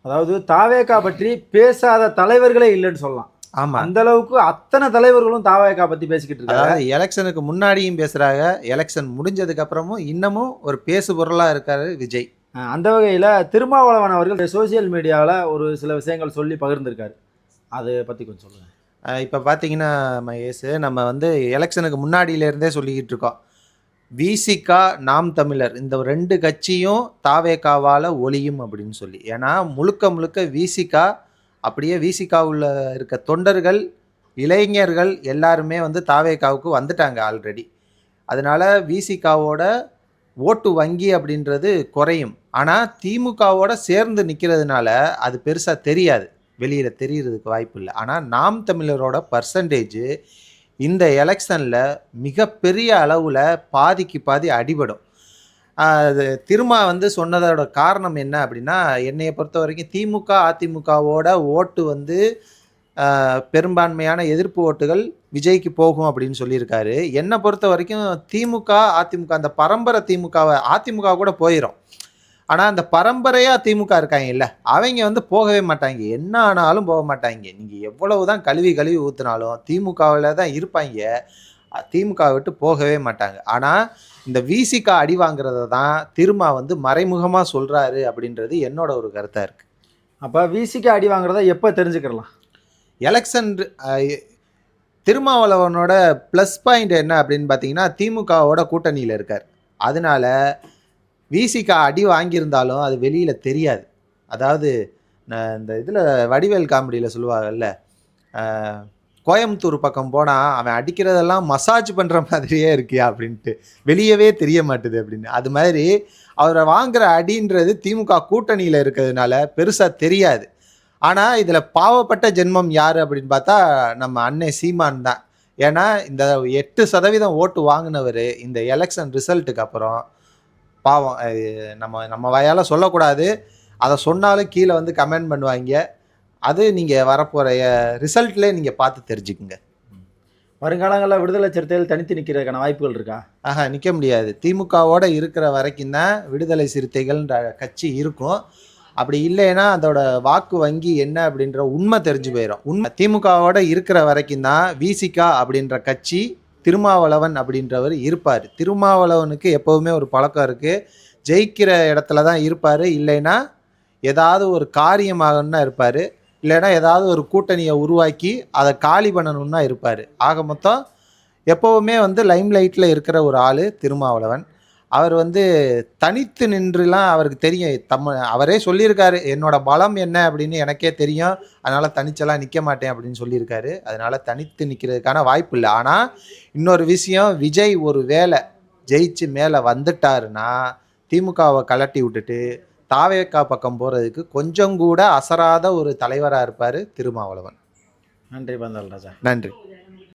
அதாவது தாவேகா பற்றி பேசாத தலைவர்களே இல்லைன்னு சொல்லலாம். ஆமா. அந்த அளவுக்கு அத்தனை தலைவர்களும் தாவேகா பத்தி பேசிக்கிட்டு இருக்காங்க. அதாவது எலெக்ஷனுக்கு முன்னாடியும் பேசுறாங்க, எலெக்ஷன் முடிஞ்சதுக்கு அப்புறமும் இன்னமும் ஒரு பேசு பொருளா இருக்காரு விஜய். அந்த வகையில திருமாவளவன் அவர்கள் சோசியல் மீடியாவில் ஒரு சில விஷயங்கள் சொல்லி பகிர்ந்திருக்காரு. அதை பத்தி கொஞ்சம் சொல்லுங்க. இப்போ பார்த்தீங்கன்னா மகேஷ், நம்ம வந்து எலெக்ஷனுக்கு முன்னாடியிலேருந்தே சொல்லிக்கிட்டு இருக்கோம். விசிகா, நாம் தமிழர் இந்த 2 கட்சியும் தாவேகாவால் ஒழியும் அப்படின்னு சொல்லி. ஏன்னா முழுக்க முழுக்க விசிகா, அப்படியே விசிகாவுள்ள இருக்க தொண்டர்கள், இளைஞர்கள் எல்லாருமே வந்து தாவேகாவுக்கு வந்துட்டாங்க ஆல்ரெடி. அதனால விசிகாவோட ஓட்டு வங்கி அப்படின்றது குறையும். ஆனால் திமுகவோட சேர்ந்து நிற்கிறதுனால அது பெருசாக தெரியாது, வெளியில் தெரியறதுக்கு வாய்ப்பு இல்லை. ஆனால் நாம் தமிழரோட பர்சன்டேஜ் இந்த எலெக்ஷனில் மிகப்பெரிய அளவில் பாதிக்கு பாதி அடிபடும். அது திருமா வந்து சொன்னதோட காரணம் என்ன அப்படின்னா, என்னையை பொறுத்த வரைக்கும் திமுக அதிமுகவோட ஓட்டு வந்து பெரும்பான்மையான எதிர்ப்பு ஓட்டுகள் விஜய்க்கு போகும் அப்படின்னு சொல்லியிருக்காரு. என்னை பொறுத்த வரைக்கும் திமுக அதிமுக அந்த பரம்பரை திமுகவை அதிமுக கூட போயிடும். ஆனால் அந்த பரம்பரையாக திமுக இருக்காங்க இல்லை, அவங்க வந்து போகவே மாட்டாங்க. என்ன ஆனாலும் போக மாட்டாங்க. நீங்கள் எவ்வளவு தான் கழுவி ஊற்றுனாலும் திமுகவில் தான் இருப்பாங்க. திமுக விட்டு போகவே மாட்டாங்க. ஆனால் இந்த விசிகா அடி வாங்குறத தான் திருமா வந்து மறைமுகமாக சொல்கிறாரு அப்படின்றது என்னோட ஒரு கருத்தாக இருக்குது. அப்போ விசிகா அடி வாங்குறத எப்போ தெரிஞ்சுக்கலாம்? எலெக்ஷன் திருமாவளவனோட ப்ளஸ் பாயிண்ட் என்ன அப்படின்னு பார்த்தீங்கன்னா, திமுகவோட கூட்டணியில் இருக்கார். அதனால விசிகா அடி வாங்கியிருந்தாலும் அது வெளியில் தெரியாது. அதாவது இந்த இதில் வடிவேல் காமெடியில் சொல்லுவாங்கல்ல, கோயம்புத்தூர் பக்கம் போனால் அவன் அடிக்கிறதெல்லாம் மசாஜ் பண்ணுற மாதிரியே இருக்கியா அப்படின்ட்டு, வெளியவே தெரிய மாட்டுது அப்படின்னு. அது மாதிரி அவரை வாங்குகிற அடின்றது திமுக கூட்டணியில் இருக்கிறதுனால பெருசாக தெரியாது. ஆனால் இதில் பாவப்பட்ட ஜென்மம் யார் அப்படின்னு பார்த்தா நம்ம அன்னை சீமான் தான். ஏன்னா இந்த 8% ஓட்டு வாங்கினவர் இந்த எலெக்ஷன் ரிசல்ட்டுக்கு அப்புறம் பாவம். நம்ம வாயால் சொல்லக்கூடாது, அதை சொன்னாலும் கீழே வந்து கமெண்ட் பண்ணுவாங்க. அது நீங்கள் வரப்போகிற ரிசல்ட்லேயே நீங்கள் பார்த்து தெரிஞ்சுக்குங்க. வருங்காலங்களில் விடுதலை சிறுத்தைகள் தனித்து நிற்கிறதுக்கான வாய்ப்புகள் இருக்கா? நிற்க முடியாது. திமுகவோட இருக்கிற வரைக்கும் தான் விடுதலை சிறுத்தைகள்ன்ற கட்சி இருக்கும். அப்படி இல்லைன்னா அதோட வாக்கு வங்கி என்ன அப்படின்ற உண்மை தெரிஞ்சு போயிடும். உண்மை திமுகவோட இருக்கிற வரைக்கும் தான் விசிகா அப்படின்ற கட்சி, திருமாவளவன் அப்படின்றவர் இருப்பார். திருமாவளவனுக்கு எப்போவுமே ஒரு பழக்கம் இருக்குது, ஜெயிக்கிற இடத்துல தான் இருப்பார், இல்லைன்னா ஏதாவது ஒரு காரியமாகணும்னா இருப்பார், இல்லைன்னா ஏதாவது ஒரு கூட்டணியை உருவாக்கி அதை காலி பண்ணணும்னா இருப்பார். ஆக மொத்தம் எப்போவுமே வந்து லைம் லைட்டில் இருக்கிற ஒரு ஆள் திருமாவளவன். அவர் வந்து தனித்து நின்றுலாம் அவருக்கு தெரியும். அவரே சொல்லியிருக்காரு, என்னோட பலம் என்ன அப்படின்னு எனக்கே தெரியும், அதனால் தனிச்செல்லாம் நிற்க மாட்டேன் அப்படின்னு சொல்லியிருக்காரு. அதனால் தனித்து நிற்கிறதுக்கான வாய்ப்பு இல்லை. ஆனால் இன்னொரு விஷயம், விஜய் ஒரு வேளை ஜெயிச்சு மேலே வந்துட்டாருன்னா திமுகவை கலட்டி விட்டுட்டு தாவேகா பக்கம் போகிறதுக்கு கொஞ்சம் கூட அசராத ஒரு தலைவராக இருப்பார் திருமாவளவன். நன்றி பந்தல் ராஜா. நன்றி.